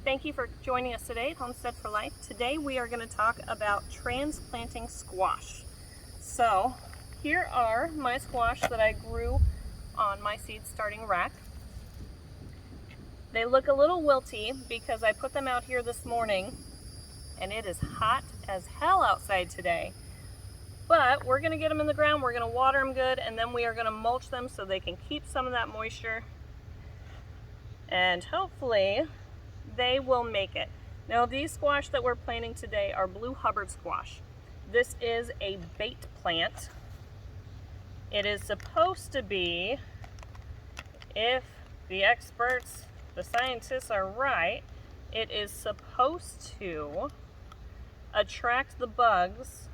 Thank you for joining us today at Homestead for Life. Today we are going to talk about transplanting squash. So here are my squash that I grew on my seed starting rack. They look a little wilty because I put them out here this morning and it is hot as hell outside today. But we're going to get them in the ground, we're going to water them good, and then we are going to mulch them so they can keep some of that moisture. And hopefully they will make it. Now these squash that we're planting today are blue Hubbard squash. This is a bait plant. It is supposed to be, if the experts, the scientists are right, it is supposed to attract the bugs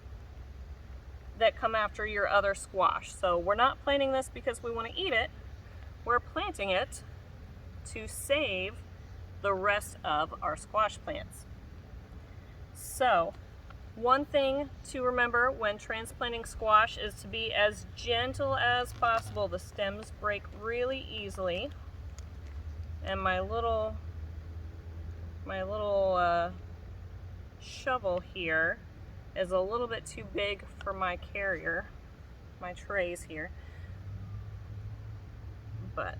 that come after your other squash. So we're not planting this because we want to eat it. We're planting it to save the rest of our squash plants. So one thing to remember when transplanting squash is to be as gentle as possible. The stems break really easily, and my little shovel here is a little bit too big for my carrier, my trays here, but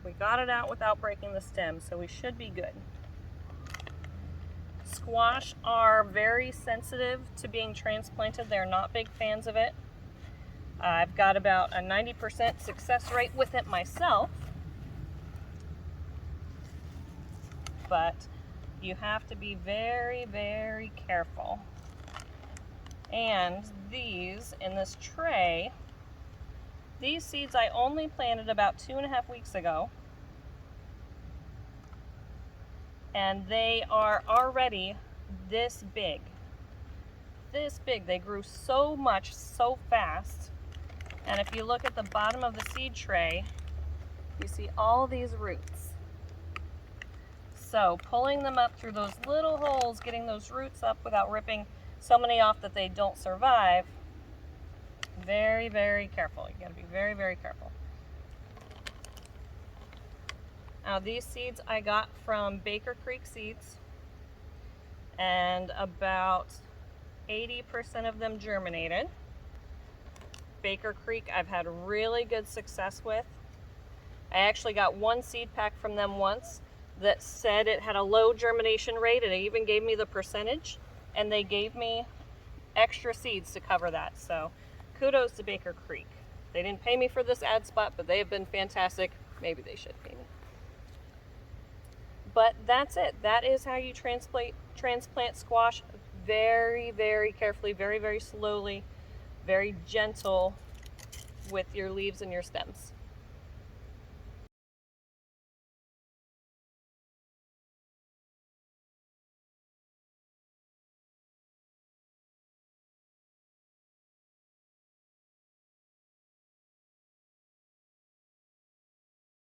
we got it out without breaking the stem, so we should be good. Squash are very sensitive to being transplanted. They're not big fans of it. I've got about a 90% success rate with it myself, but you have to be very, very careful. And these, in this tray, these seeds I only planted about 2.5 weeks ago, and they are already this big. This big. They grew so much, so fast. And if you look at the bottom of the seed tray, you see all these roots. So pulling them up through those little holes, getting those roots up without ripping so many off that they don't survive, very, very careful. You gotta be very, very careful. Now these seeds I got from Baker Creek Seeds, and about 80% of them germinated. Baker Creek I've had really good success with. I actually got one seed pack from them once that said it had a low germination rate, and it even gave me the percentage, and they gave me extra seeds to cover that. So kudos to Baker Creek. They didn't pay me for this ad spot, but they have been fantastic. Maybe they should pay me. But that's it. That is how you transplant squash. Very, very carefully, very, very slowly, very gentle with your leaves and your stems.